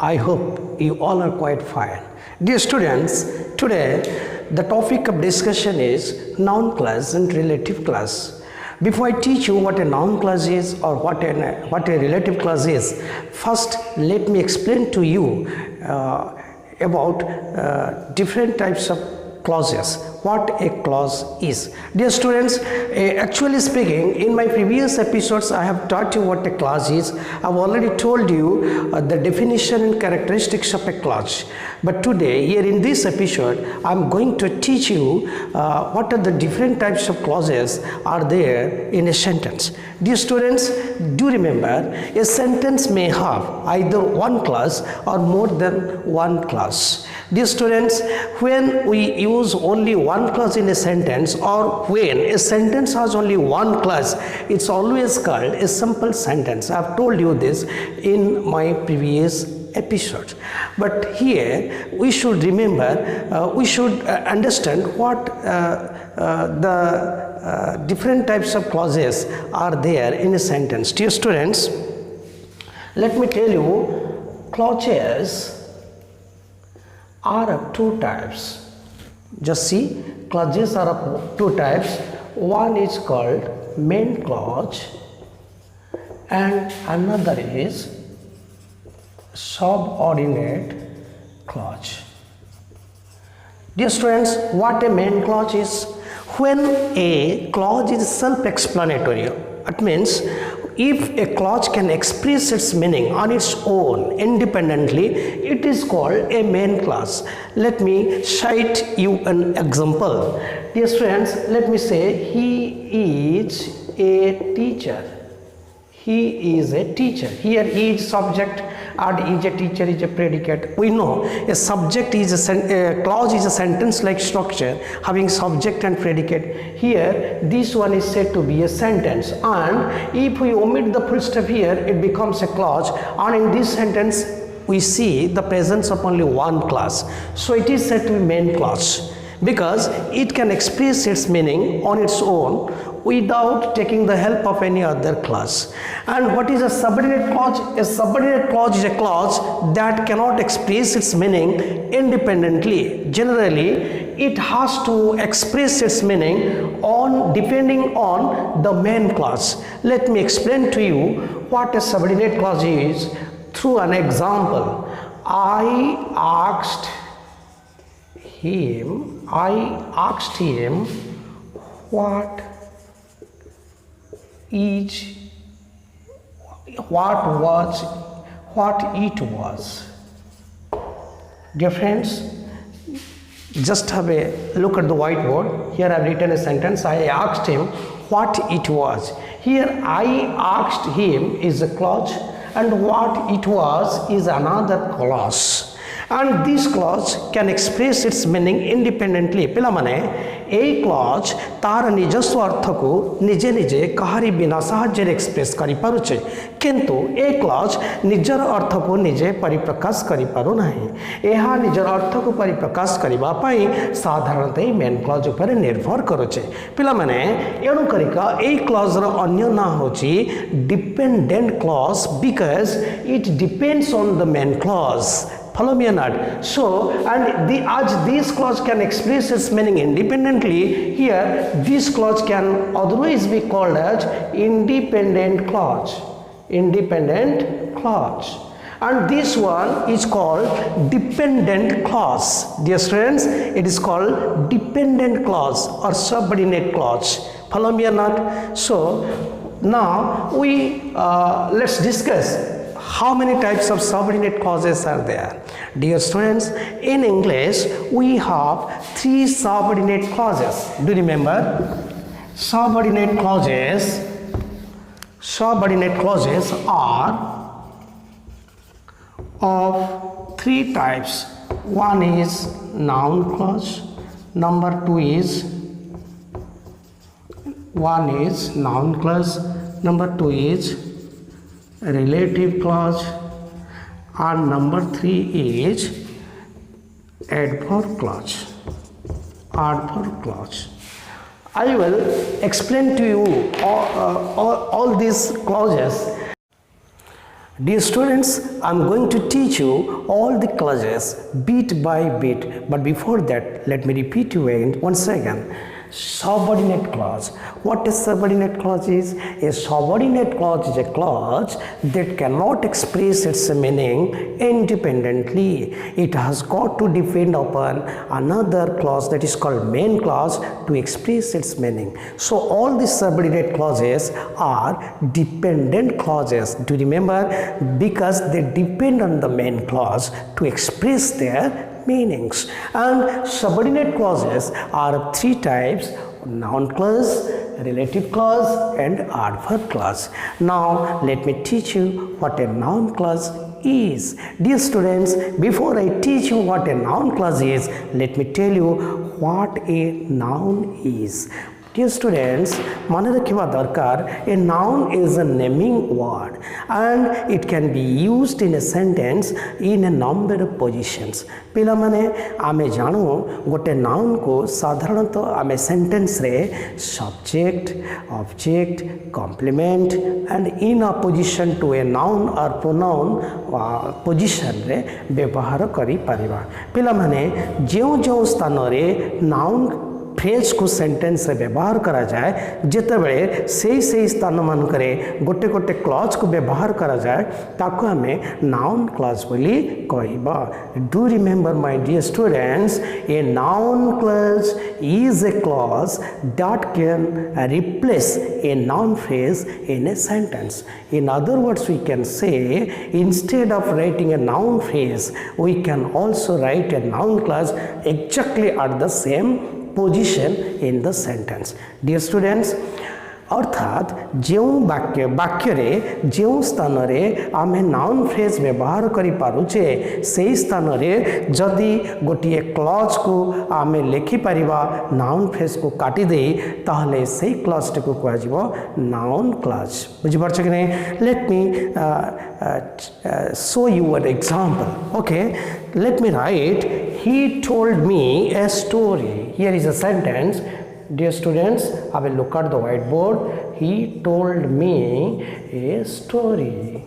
I hope you all are quite fine. Dear students, today the topic of discussion is noun class and relative class. Before I teach you what a noun class is or what a relative class is, first let me explain to you about different types of clauses, what a clause is. Dear students, actually speaking, in my previous episodes I have taught you what a clause is. I have already told you the definition and characteristics of a clause. But today, here in this episode, I am going to teach you what are the different types of clauses are there in a sentence. Dear students, do remember, a sentence may have either one clause or more than one clause. Dear students, when we use only one clause in a sentence or when a sentence has only one clause, it's always called a simple sentence. I have told you this in my previous episode. But here we should remember, we should understand what the different types of clauses are there in a sentence. Dear students, let me tell you, clauses are of two types. Just see, clauses are of two types. One is called main clause and another is subordinate clause. Dear students, what a main clause is? When a clause is self-explanatory, it means if a clause can express its meaning on its own independently, it is called a main clause. Let me cite you an example. Dear students, let me say he is a teacher. He is a teacher. Here he is subject and is a teacher is a predicate. We know a subject is a clause is a sentence like structure having subject and predicate. Here this one is said to be a sentence, and if we omit the full stop here, it becomes a clause, and in this sentence we see the presence of only one clause. So it is said to be main clause because it can express its meaning on its own without taking the help of any other clause. And what is a subordinate clause? A subordinate clause is a clause that cannot express its meaning independently. Generally, it has to express its meaning on depending on the main clause. Let me explain to you what a subordinate clause is through an example. I asked him what it was. Dear friends, just have a look at the whiteboard. Here I have written a sentence. I asked him what it was. Here I asked him is a clause and what it was is another clause. And this clause can express its meaning independently. पिलामाने a clause तार निजस्व अर्थ को निजे निजे कहारी बिना साहाଯ୍य express करि पारुछे, किंतु ए clause निजर अर्थ को निजे परिप्रकाश करि पारु नाही। एहा निजर अर्थ को परिप्रकाश करिबा पई साधारणतः मेन क्लॉज ऊपर निर्भर करूछे। पिलामाने एणु करिका ए क्लॉज र अन्य ना होची dependent clause because it depends on the main clause. Follow me or not? So, and as this clause can express its meaning independently, here this clause can otherwise be called as independent clause. Independent clause. And this one is called dependent clause. Dear students, it is called dependent clause or subordinate clause. Follow me or not? So, now we let's discuss how many types of subordinate clauses are there. Dear students, in English we have three subordinate clauses. Do you remember? Subordinate clauses are of three types. One is noun clause, number two is relative clause, and number three is adverb clause. I will explain to you all these clauses. Dear students, I am going to teach you all the clauses bit by bit. But before that, let me repeat you once again. Subordinate clause. What a subordinate clause is? A subordinate clause is a clause that cannot express its meaning independently. It has got to depend upon another clause that is called main clause to express its meaning. So all these subordinate clauses are dependent clauses. Do you remember? Because they depend on the main clause to express their meanings. And subordinate clauses are of three types: noun clause, relative clause, and adverb clause. Now let me teach you what a noun clause is. Dear students, before I teach you what a noun clause is, let me tell you what a noun is. Dear students, mane rakhiba darkar, a noun is a naming word and it can be used in a sentence in a number of positions. पिला माने आमे जानू गोटे noun को साधारणतः आमे sentence रे subject, object, complement and in apposition to a noun और प्रोनाउन पोजिशन रे व्यवहार करि परिबा. पिला माने जेउ जेउ स्थान रे नाउन फ्रेज को सेंटेंस रे व्यवहार करा जाए जेते बेले से स्थान मानकरे गोटे गोटे क्लॉज को व्यवहार करा जाए ताको हमें नाउन क्लॉज बोली कहबा. Do remember my dear students, a noun clause is a clause that can replace a noun phrase in a sentence. In other words, we can say instead of writing a noun phrase, we can also write a noun clause exactly at the same position in the sentence. Dear students, अर्थात जो वाक्य रे जो स्थान रे आमे noun phrase व्यवहार करि पारुचे से स्थान रे जदि गोटे क्लॉज को आमे लिखि परिबा नाउन फ्रेज को काटी दे ताहले से क्लॉज को कह जिवो नाउन क्लॉज. बुझि परछ कि नहीं? Let me show you an example. Okay, let me write, he told me a story. Here is a sentence. Dear students, I will look at the whiteboard. He told me a story.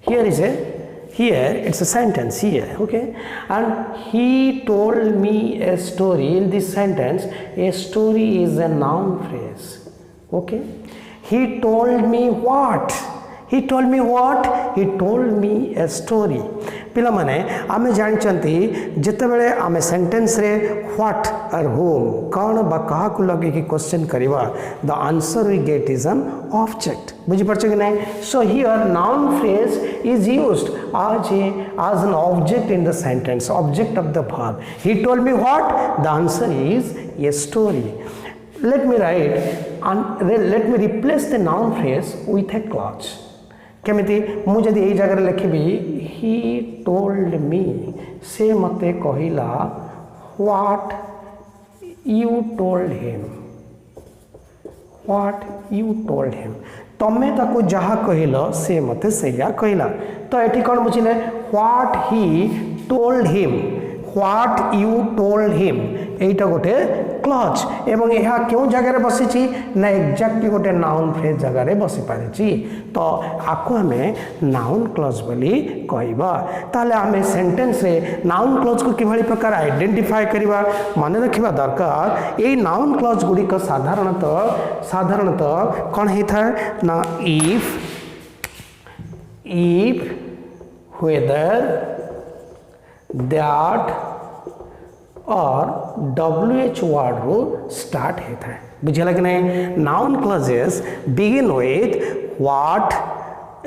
Here it's a sentence here, okay? And he told me a story. In this sentence, a story is a noun phrase, okay? He told me what? He told me what? He told me a story. पिला माने आमे जानचंती जेते बेले आमे sentence रे what और home कौन बा कहा को लगे कि क्वेश्चन करिवा the answer we get is an object. बुझि परछ कि नहीं? So here noun phrase is used as an object in the sentence, object of the verb. He told me what? The answer is a story. Let me write and let me replace the noun phrase with a clause. केमिति मु जदि एई जगह लिखिबी he told me, से मते कहिला what you told him, what you told him. तमे ताको जहा कहिलो से मते सेया कहिला. तो एठी कोन बुझिले what he told him, what you told him एटा गोटे क्लॉज एवं यह क्यों जगह बसी ना एक्जाक्टली गोटे नाउन फ्रेज जगह बसी पारिछि. तो आको हमें नाउन क्लॉज बोली कहबा. ताले हमें सेंटेंस रे नाउन क्लॉज को किभली प्रकार आइडेंटिफाई करबा माने रखिबा दरकार. ए नाउन क्लॉज गुडी को साधारणतः कोन हे था ना if whether that और WH वर्ड रो स्टार्ट होता है. बुझला कि नहीं? Noun clauses begin with what,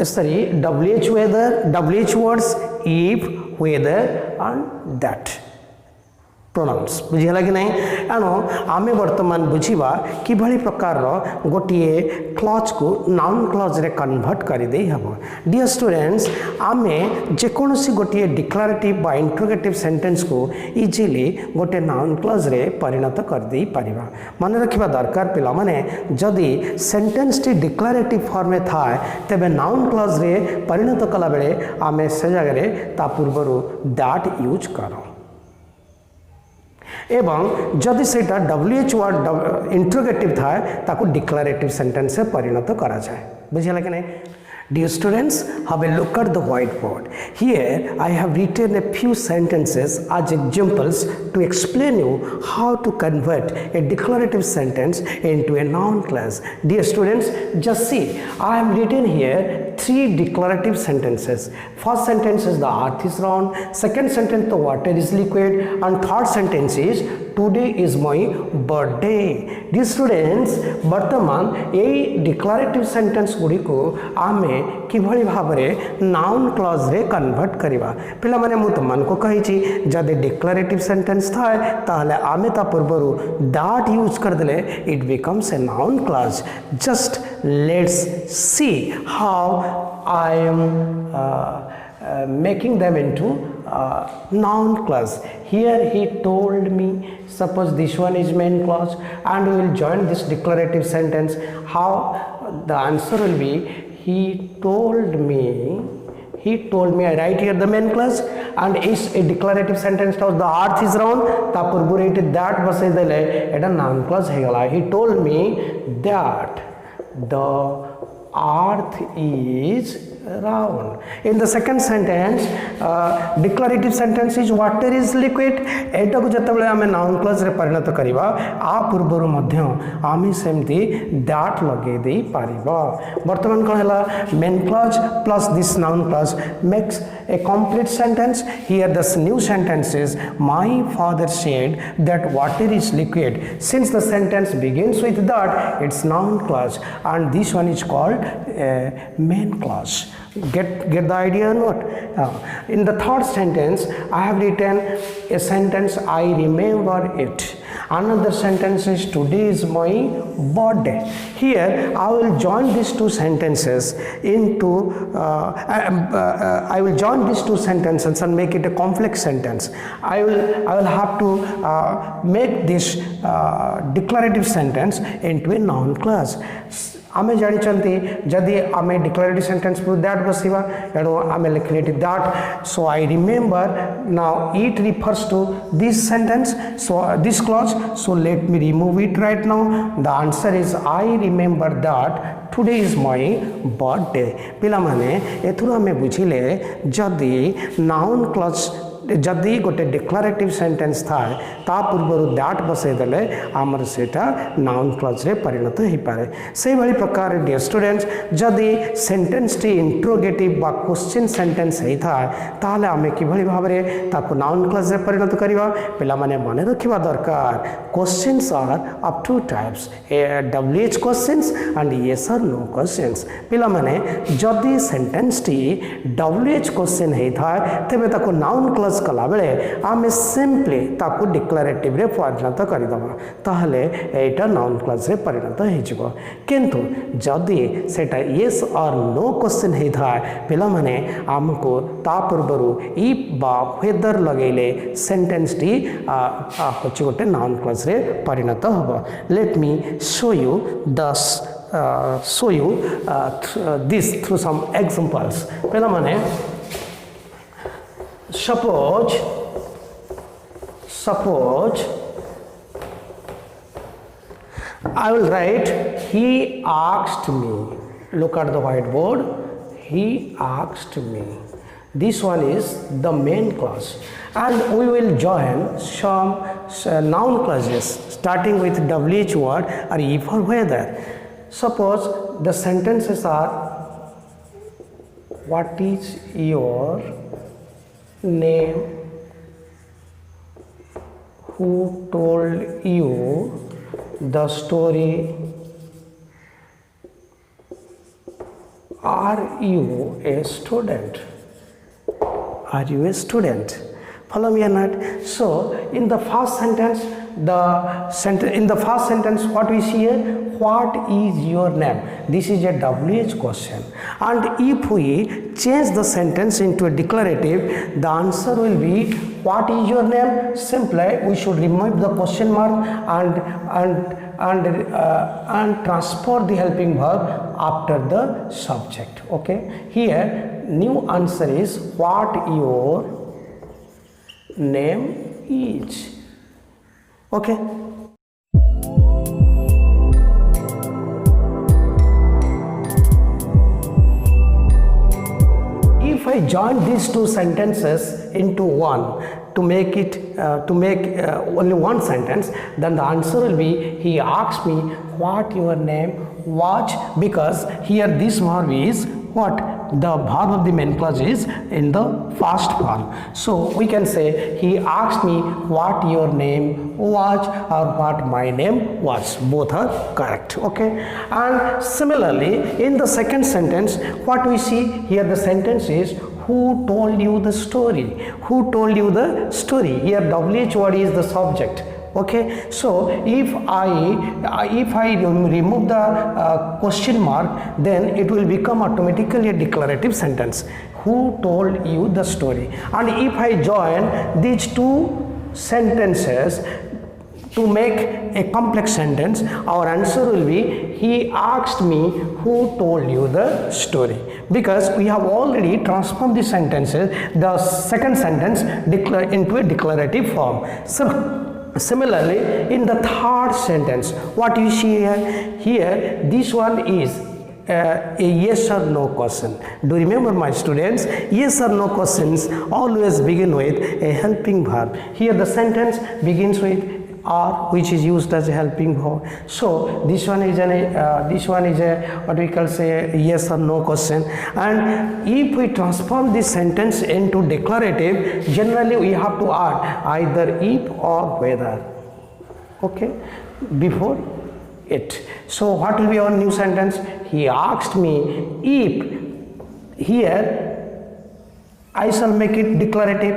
sorry WH whether, WH words if, whether and that pronouns. बुझला कि नहीं? एणु आमे वर्तमान बुझिबा कि भली प्रकार गोटे क्लॉज को नाउन क्लॉज रे कन्वर्ट कर दे हबो. डियर स्टूडेंट्स, आमे जेकोनोसी गोटे डिक्लेरेटिव बा इंट्रोगेटिव सेंटेंस को इजीली गोटे नाउन क्लॉज रे परिणत कर दे परिबा. माने रखिबा दरकार पिला माने जदि सेंटेंस टी डिक्लेरेटिव फॉर्म में थाए तबे नाउन क्लॉज रे परिणत कला बेले आमे से जगह रे ता पूर्वरु दैट यूज करो. एवं जदि सेटा WH वर्ड इंट्रोगेटिव थाए ताको डिक्लेरेटिव सेंटेंस से परिणत करा जाए. बुझिला कि नहीं? Dear students, have a look at the whiteboard. Here I have written a few sentences as examples to explain you how to convert a declarative sentence into a noun clause. Dear students, just see, I have written here 3 declarative sentences. First sentence is the earth is round, second sentence the water is liquid, and third sentence is today is my birthday. Dear students, वर्तमान ये declarative sentence Gudi को आमे किभली भाबरे noun clause रे convert करिवा. पिला माने मु तमन को कहि छि जदि declarative sentence थाए ताहले आमे ता पूर्वरु that यूज कर देले it becomes a noun clause. Just let's see how I am making them into noun clause. Here he told me, suppose this one is main clause, and we will join this declarative sentence. How the answer will be, he told me, I write here the main clause, and is a declarative sentence the earth is round, ta purburate that base dele eta noun clause he gala. He told me that the earth is round. In the second sentence, declarative sentence is water is liquid. एटा को जतबले आमे noun clause रे परिणत करिवा आ पूर्वरु मध्य आमे सेमती that लगे देई Paribas. वर्तमान कोन हला main clause plus this noun clause makes a complete sentence. Here the new sentence is, my father said that water is liquid. Since the sentence begins with that, it's noun clause, and this one is called main clause. Get the idea or not? In the third sentence, I have written a sentence, I remember it. Another sentence is, today is my birthday. Here I will join these two sentences into I will join these two sentences and make it a complex sentence. I will have to make this declarative sentence into a noun clause. आमे जानी चलती जदि आमे declarative sentence पर that बसिवा एणु आमे लिखने that. So I remember, now it refers to this sentence, so this clause, so let me remove it right now. The answer is, I remember that today is my birthday. पिला माने एथुरु आमे बुझिले जदि noun clause जदि गोटे declarative sentence थाए ता पूर्व that बसई देले आमर सेटा नाउन क्लॉज रे परिणत हो पारे. से भली प्रकार डियर स्टूडेंट्स, जदि सेंटेंस टी इंट्रोगेटिव बा क्वेश्चन सेंटेंस हेई थाए ताले आमे किभली भाबरे ताको नाउन क्लॉज रे परिणत करिवा. पिला माने मने रखिबा दरकार, questions are of two types, WH questions and yes और नो क्वेश्चंस. पिला माने जदि सेंटेंस टी डब्ल्यूएच क्वेश्चन हेई थाए तेबे ताको नाउन क्लॉज कला बेले आमे सिंपली ताको डिक्लेरेटिव रे परिणत करि दबा, ताहले एटा नाउन क्लॉज रे परिणत हे जिवो. किंतु जदि सेटा यस और नो क्वेश्चन हे थाए पिला माने हमको ता पूर्वरु इफ बा वेदर लगेले सेंटेंस टी होछि गोटे नाउन क्लॉज रे परिणत होबो. Let me show you this through some examples. पिला माने suppose I will write, he asked me. Look at the whiteboard. He asked me. This one is the main clause, and we will join some noun clauses starting with WH word or if or whether. Suppose the sentences are, what is your name, who told you the story, are you a student, follow me or not? So in the first sentence, what we see here, what is your name? This is a WH question, and if we change the sentence into a declarative, the answer will be, what is your name? Simply we should remove the question mark and transfer the helping verb after the subject. Okay, here new answer is, what your name is. Okay. I join these two sentences into one to make it only one sentence, then the answer will be he asked me what your name was, because here this verb is what? The verb of the main clause is in the past form. So we can say he asked me what your name was or what my name was. Both are correct. Okay. And similarly in the second sentence, what we see here, the sentence is who told you the story? Who told you the story? Here WH word is the subject. Okay, so if I remove the question mark, then it will become automatically a declarative sentence. Who told you the story? And if I join these two sentences to make a complex sentence, our answer will be he asked me who told you the story, because we have already transformed the sentences, the second sentence into a declarative form. So similarly in the third sentence, what you see here, this one is a yes or no question. Do you remember, my students? Yes or no questions always begin with a helping verb. Here the sentence begins with or, which is used as a helping verb. So this one is a what we call say yes or no question. And if we transform this sentence into declarative, generally we have to add either if or whether, okay, before it. So what will be our new sentence? He asked me if. Here I shall make it declarative.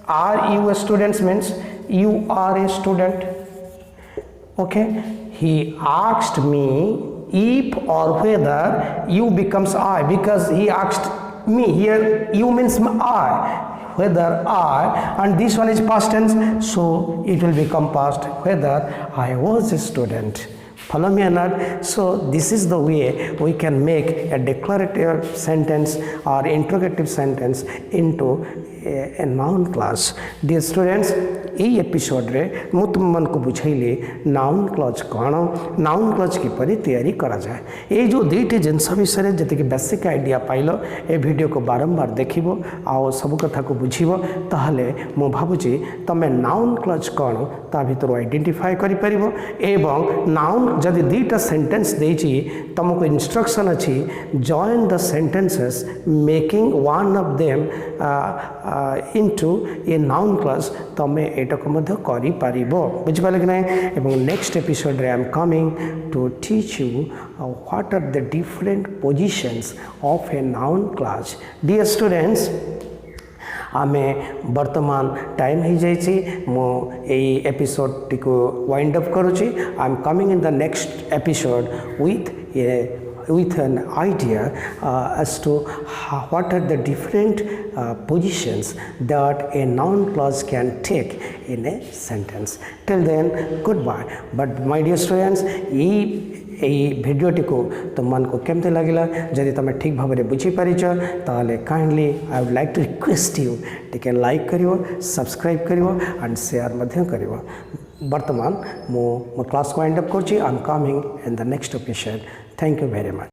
Are you a student means you are a student. Okay, he asked me if or whether, you becomes I, because he asked me. Here you means I, whether I, and this one is past tense, so it will become past, whether I was a student. Follow me or not? So this is the way we can make a declarative sentence or interrogative sentence into a noun clause. Dear students, এই एपिसोड्रे मु तुमको बुझेली noun clause कौन, noun clause किपरि तैयारी करा जाए। ये जो दुईटी जिनस विषय जी बेसिक आइडिया पाइल, ए वीडियो को बारंबार देखिबो आ सब कथा को बुझिबो, ताहले मु भाबुची तमे नाउन क्लज कौन ता भीतर आइडेंटिफाई करि परिबो। एवं नाउन जदि दुईटा सेंटेंस देछि तुमको इंस्ट्रक्शन अछि, join the sentences making one of them into a noun clause, तमे एटाको मध्य करि पारिबो। बुझि पाले कि नै? एवं नेक्स्ट एपिसोड रे I am coming to teach you what are the different positions of a noun clause. Dear students, आमे वर्तमान टाइम हो जाइए, मो एपिसोड टी को वाइंड अप करुची। I am coming in the next episode with an idea as to what are the different positions that a noun clause can take in a sentence. Till then, goodbye. But my dear students, এই ভিডিওটি को तुम मन को केमते लगिला, जदि तुम ठीक भाव में बुझी पारिछ ताले kindly I would like to request you टिके लाइक करिवो, सब्सक्राइब करिवो एंड शेयर मध्य करिवो। वर्तमान मो क्लास को वाइंड अप करछि। I am coming in the next episode. Thank you very much.